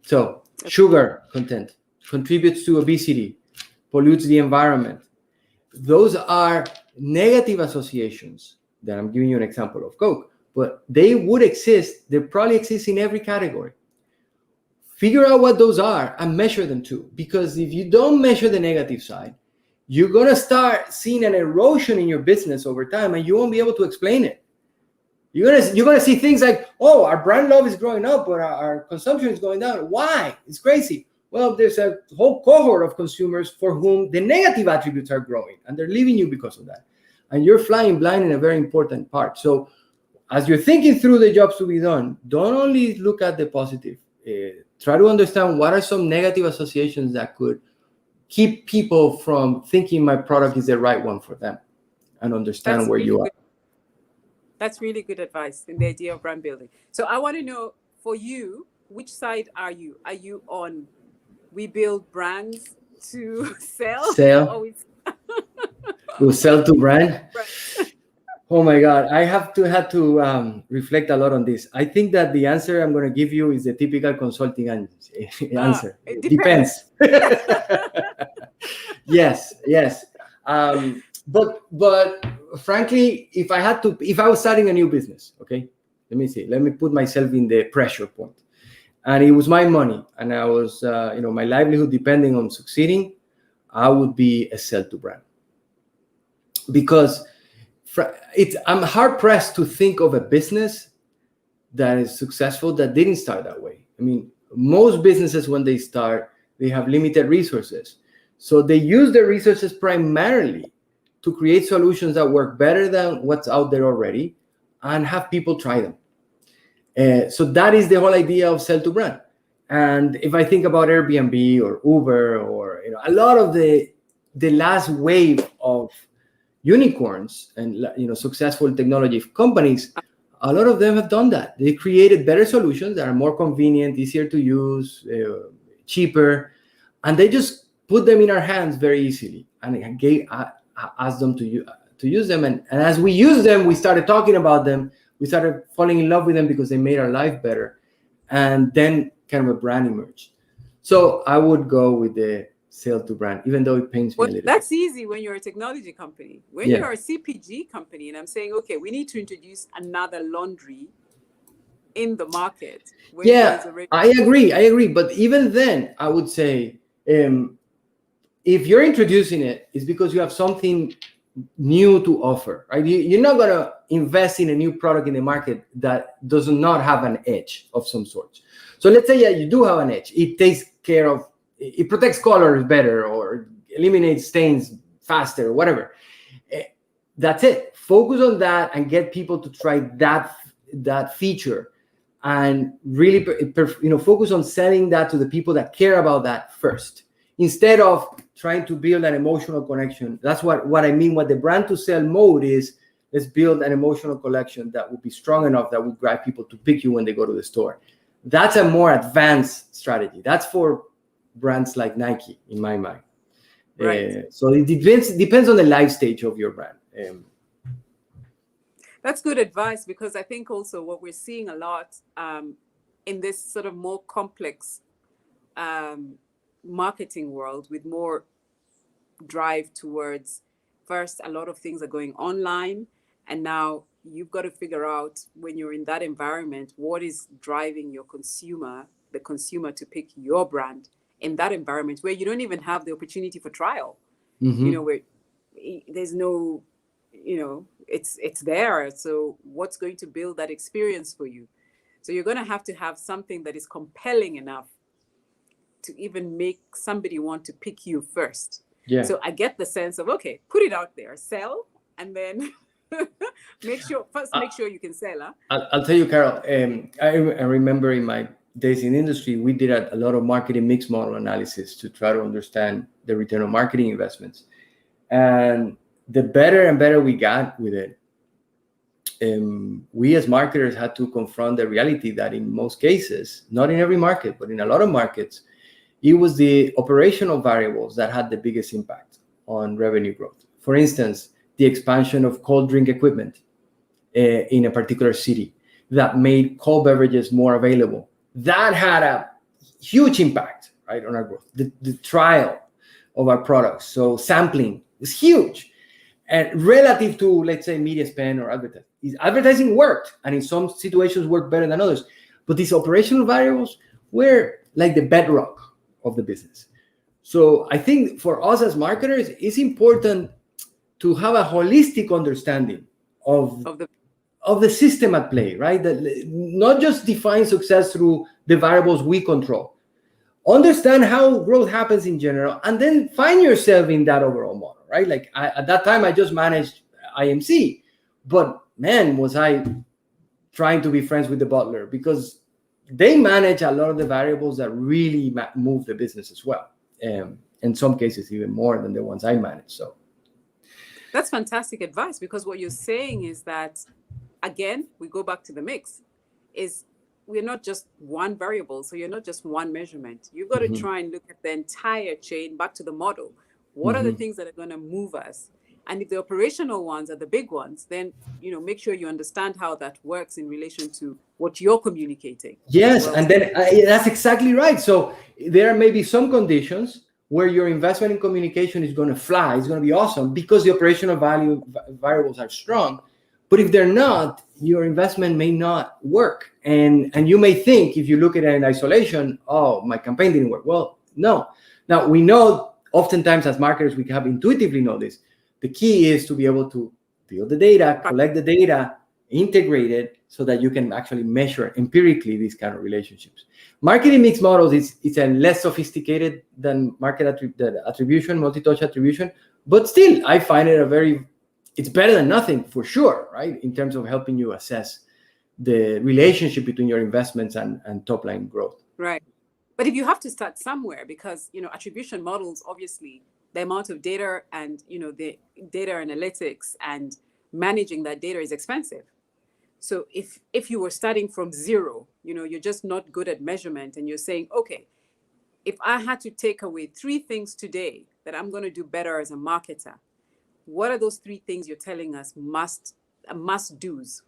So sugar content contributes to obesity, pollutes the environment. Those are negative associations that I'm giving you an example of Coke, but they would exist. They probably exist in every category. Figure out what those are and measure them too. Because if you don't measure the negative side, you're going to start seeing an erosion in your business over time, and you won't be able to explain it. You're gonna see things like, oh, our brand love is growing up, but our consumption is going down. Why? It's crazy. Well, there's a whole cohort of consumers for whom the negative attributes are growing, and they're leaving you because of that. And you're flying blind in a very important part. So as you're thinking through the jobs to be done, don't only look at the positive. Try to understand what are some negative associations that could keep people from thinking my product is the right one for them, and understand where you are. That's really good advice in the idea of brand building. So I want to know, for you, which side are you? Are you on we build brands to sell? We'll sell to brand? Oh my God, I had to reflect a lot on this. I think that the answer I'm going to give you is the typical consulting answer. It depends. Yes. But frankly, if I was starting a new business, okay, let me put myself in the pressure point, and it was my money, and I was, my livelihood depending on succeeding, I would be a sell to brand, because I'm hard pressed to think of a business that is successful that didn't start that way. I mean, most businesses, when they start, they have limited resources. So they use their resources primarily to create solutions that work better than what's out there already and have people try them. So that is the whole idea of sell to brand. And if I think about Airbnb or Uber or a lot of the last wave of unicorns and successful technology companies, a lot of them have done that. They created better solutions that are more convenient, easier to use, cheaper, and they just put them in our hands very easily and asked them to use them. And as we use them, we started talking about them. We started falling in love with them because they made our life better. And then kind of a brand emerged. So I would go with the sale to brand, even though it pains me a little. That's easy when you're a technology company. When you're a CPG company, and I'm saying, okay, we need to introduce another laundry in the market. I agree. But even then, I would say, if you're introducing it, it's because you have something new to offer, right? You're not going to invest in a new product in the market that does not have an edge of some sort. So let's say you do have an edge. It protects colors better or eliminates stains faster or whatever. That's it. Focus on that and get people to try that feature, and really focus on selling that to the people that care about that first, instead of trying to build an emotional connection. That's what I mean. What the brand to sell mode is, let's build an emotional connection that will be strong enough that will drive people to pick you when they go to the store. That's a more advanced strategy. That's for brands like Nike, in my mind. Right. So it depends on the life stage of your brand. That's good advice, because I think also what we're seeing a lot in this sort of more complex marketing world, with more drive towards, first, a lot of things are going online, and now you've got to figure out, when you're in that environment, what is driving the consumer to pick your brand in that environment where you don't even have the opportunity for trial. Where there's no, it's there. So what's going to build that experience for you? So you're going to have something that is compelling enough to even make somebody want to pick you first. Yeah. So I get the sense of, okay, put it out there, sell, and then make sure you can sell. I'll tell you, Carol, I remember in my days in industry, we did a lot of marketing mix model analysis to try to understand the return on marketing investments. And the better and better we got with it, we as marketers had to confront the reality that in most cases, not in every market, but in a lot of markets, it was the operational variables that had the biggest impact on revenue growth. For instance, the expansion of cold drink equipment in a particular city that made cold beverages more available. That had a huge impact, right, on our growth. The trial of our products. So sampling is huge. And relative to, let's say, media spend or advertising. Advertising worked, and in some situations worked better than others. But these operational variables were like the bedrock of the business. So I think for us as marketers, it's important to have a holistic understanding of the system at play, right? That not just define success through the variables we control, understand how growth happens in general, and then find yourself in that overall model, right? Like at that time, I just managed IMC, but man, was I trying to be friends with the butler, because they manage a lot of the variables that really move the business as well. In some cases, even more than the ones I manage. So that's fantastic advice, because what you're saying is that, again, we go back to the mix, is we're not just one variable. So you're not just one measurement. You've got to try and look at the entire chain, back to the model. What are the things that are going to move us? And if the operational ones are the big ones, then, make sure you understand how that works in relation to what you're communicating. Yes, and then that's exactly right. So there may be some conditions where your investment in communication is going to fly, it's going to be awesome because the operational variables are strong. But if they're not, your investment may not work. And you may think, if you look at it in isolation, oh, my campaign didn't work. Well, no. Now, we know oftentimes as marketers, we have intuitively know this. The key is to be able to build the data, collect the data, integrate it so that you can actually measure empirically these kind of relationships. Marketing mix models is a less sophisticated than attribution, multi-touch attribution, but still, I find it it's better than nothing for sure, right? In terms of helping you assess the relationship between your investments and top line growth. Right. But if you have to start somewhere, because, attribution models, obviously, the amount of data and, the data analytics and managing that data is expensive. So if you were starting from zero, you're just not good at measurement, and you're saying, okay, if I had to take away 3 things today that I'm going to do better as a marketer, what are those 3 things you're telling us must-dos?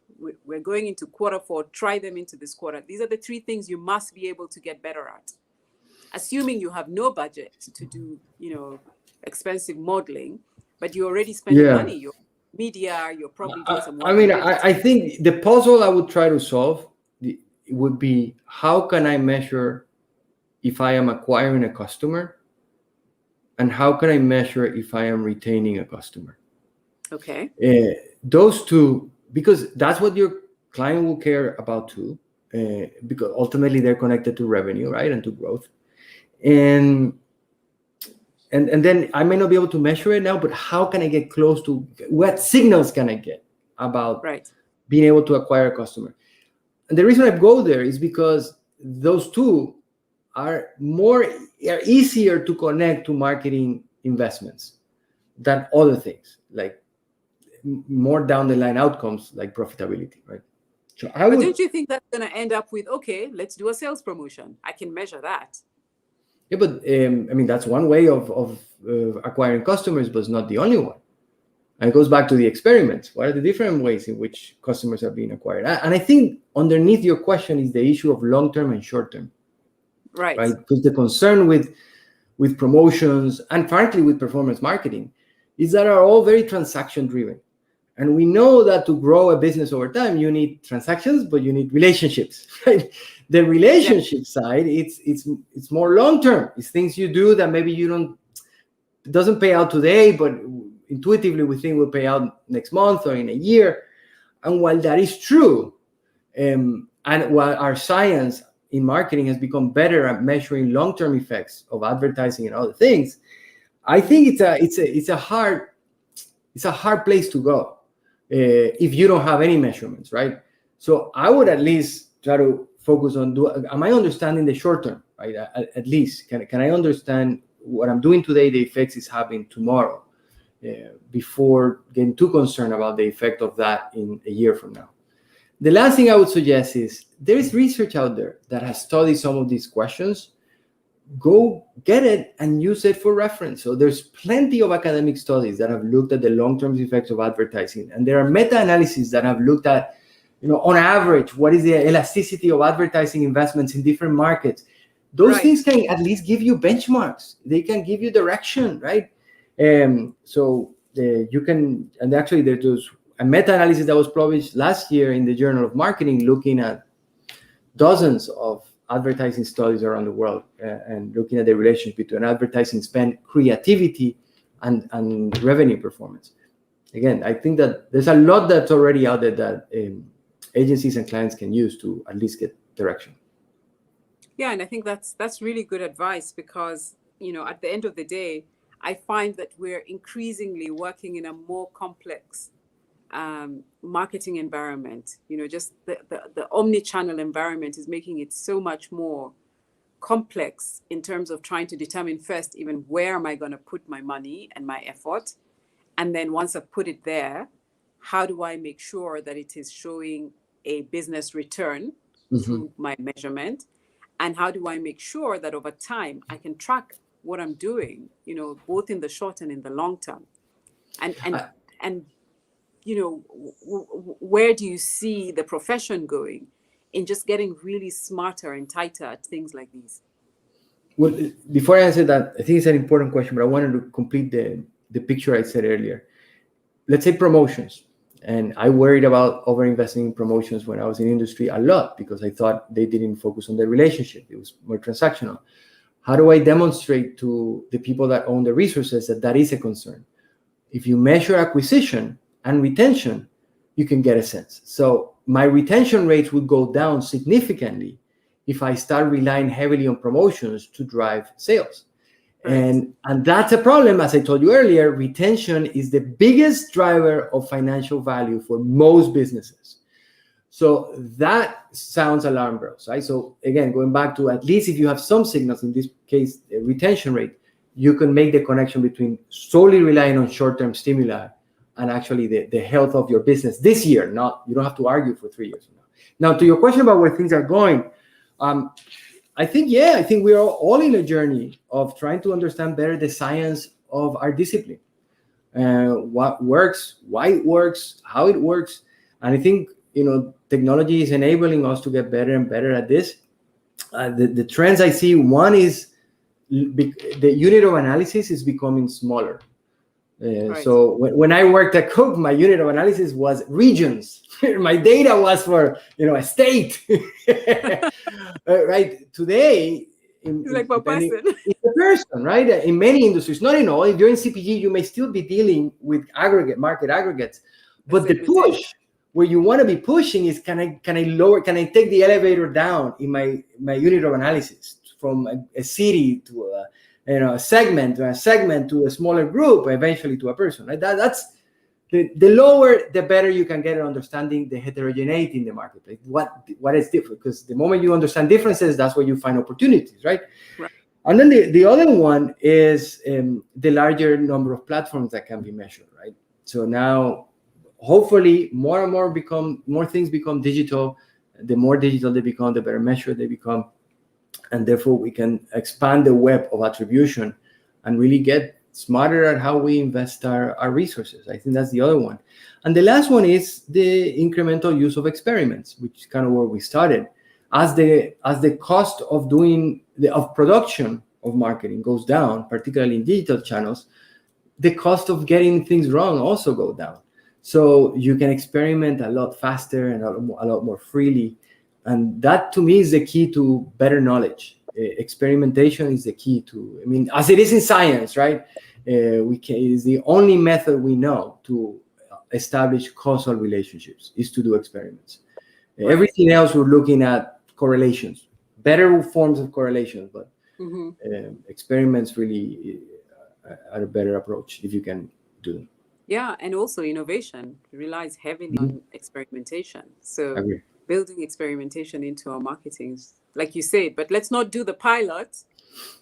We're going into quarter 4, try them into this quarter. These are the 3 things you must be able to get better at. Assuming you have no budget to do, expensive modeling, but you already spent money, your media, you're probably doing some work. I think the puzzle I would try to solve would be, how can I measure if I am acquiring a customer, and how can I measure if I am retaining a customer? Okay. Those two, because that's what your client will care about too, because ultimately they're connected to revenue, right, and to growth. And then I may not be able to measure it now, but how can I get close to, what signals can I get about being able to acquire a customer? And the reason I go there is because those two are easier to connect to marketing investments than other things, like more down the line outcomes like profitability, right? So don't you think that's going to end up with, okay, let's do a sales promotion? I can measure that. Yeah, but that's one way of acquiring customers, but it's not the only one. And it goes back to the experiments. What are the different ways in which customers are being acquired? And I think underneath your question is the issue of long-term and short-term. Right? Because the concern with promotions and frankly with performance marketing is that are all very transaction driven. And we know that to grow a business over time, you need transactions, but you need relationships, right? The relationship side, it's more long-term. It's things you do that maybe it doesn't pay out today, but intuitively we think will pay out next month or in a year. And while that is true, and while our science in marketing has become better at measuring long-term effects of advertising and other things, I think it's a hard place to go if you don't have any measurements, right? So I would at least try to focus on am I understanding the short term, right? At least can I understand what I'm doing today, the effects is having tomorrow, before getting too concerned about the effect of that in a year from now. The last thing I would suggest is there is research out there that has studied some of these questions. Go get it and use it for reference. So there's plenty of academic studies that have looked at the long-term effects of advertising. And there are meta-analyses that have looked at, on average, what is the elasticity of advertising investments in different markets. Those things can at least give you benchmarks. They can give you direction, right? So you can, and actually there's a meta-analysis that was published last year in the Journal of Marketing looking at dozens of advertising studies around the world and looking at the relationship between advertising spend, creativity, and revenue performance. Again, I think that there's a lot that's already out there that agencies and clients can use to at least get direction. Yeah, and I think that's really good advice because, at the end of the day, I find that we're increasingly working in a more complex marketing environment. Just the omni-channel environment is making it so much more complex in terms of trying to determine first, even where am I going to put my money and my effort? And then once I've put it there, how do I make sure that it is showing a business return through my measurement? And how do I make sure that over time I can track what I'm doing, both in the short and in the long term? And where do you see the profession going in just getting really smarter and tighter at things like these? Well, before I answer that, I think it's an important question, but I wanted to complete the picture I said earlier. Let's say promotions. And I worried about overinvesting in promotions when I was in industry a lot because I thought they didn't focus on the relationship. It was more transactional. How do I demonstrate to the people that own the resources that that is a concern? If you measure acquisition and retention, you can get a sense. So my retention rates would go down significantly if I start relying heavily on promotions to drive sales. Right. And that's a problem. As I told you earlier, retention is the biggest driver of financial value for most businesses. So that sounds alarm bells, right? So again, going back to at least if you have some signals, in this case, the retention rate, you can make the connection between solely relying on short-term stimuli and actually the health of your business this year. You don't have to argue for 3 years from now. Now, to your question about where things are going, I think we are all in a journey of trying to understand better the science of our discipline, what works, why it works, how it works. And I think, technology is enabling us to get better and better at this. The trends I see, one is the unit of analysis is becoming smaller. Right. So when I worked at Coke, my unit of analysis was regions. My data was for a state. Right today, it's like per person. It's a person, right? In many industries, not in all. If you're in CPG, you may still be dealing with market aggregates, but the push where you want to be pushing is can I take the elevator down in my unit of analysis from a city to a segment to a smaller group, eventually to a person, right? That's the lower, the better you can get at understanding the heterogeneity in the marketplace. What is different? Because the moment you understand differences, that's where you find opportunities, right? And then the other one is the larger number of platforms that can be measured, right? So now, hopefully, more and more things become digital. The more digital they become, the better measured they become. And therefore, we can expand the web of attribution and really get smarter at how we invest our resources. I think that's the other one. And the last one is the incremental use of experiments, which is kind of where we started. As the cost of production of marketing goes down, particularly in digital channels, the cost of getting things wrong also go down. So you can experiment a lot faster and a lot more freely. And that, to me, is the key to better knowledge. Experimentation is the key to, as it is in science, right? It is the only method we know to establish causal relationships is to do experiments. Right. Everything else, we're looking at correlations, better forms of correlations, but experiments really are a better approach if you can do them. Yeah, and also innovation relies heavily on experimentation. So building experimentation into our marketing, like you said, but let's not do the pilot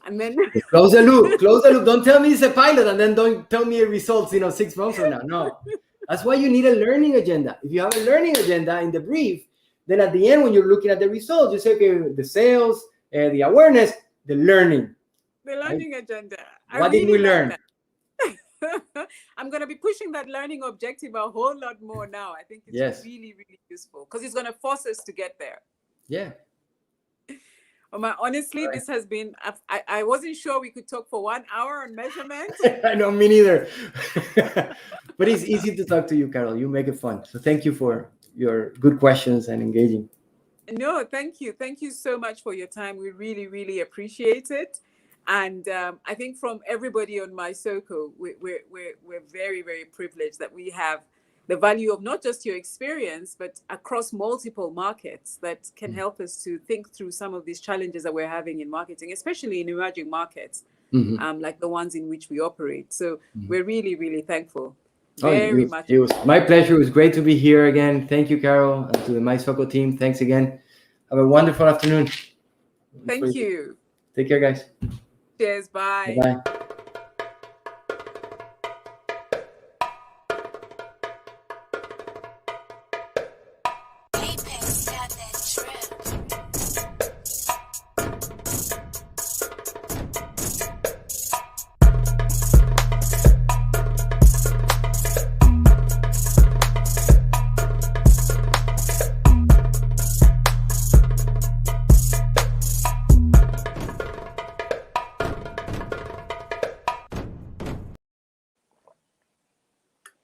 and then close the loop. Don't tell me it's a pilot and then don't tell me results 6 months from now. No, that's why you need a learning agenda. If you have a learning agenda in the brief, then at the end when you're looking at the results, you say, okay, the sales, the awareness, the learning agenda. What did we learn? I'm going to be pushing that learning objective a whole lot more now. I think it's really, really useful because it's going to force us to get there. Yeah. Honestly, this has been, I wasn't sure we could talk for 1 hour on measurement. I know, me neither. But it's easy to talk to you, Carol. You make it fun. So thank you for your good questions and engaging. No, thank you. Thank you so much for your time. We really, really appreciate it. And I think from everybody on MySoko, we're very, very privileged that we have the value of not just your experience, but across multiple markets that can help us to think through some of these challenges that we're having in marketing, especially in emerging markets, like the ones in which we operate. So we're really, really thankful. Very much. It was my pleasure. It was great to be here again. Thank you, Carol, and to the MySoko team. Thanks again. Have a wonderful afternoon. Thank you. Take care, guys. Cheers. Bye. Bye-bye.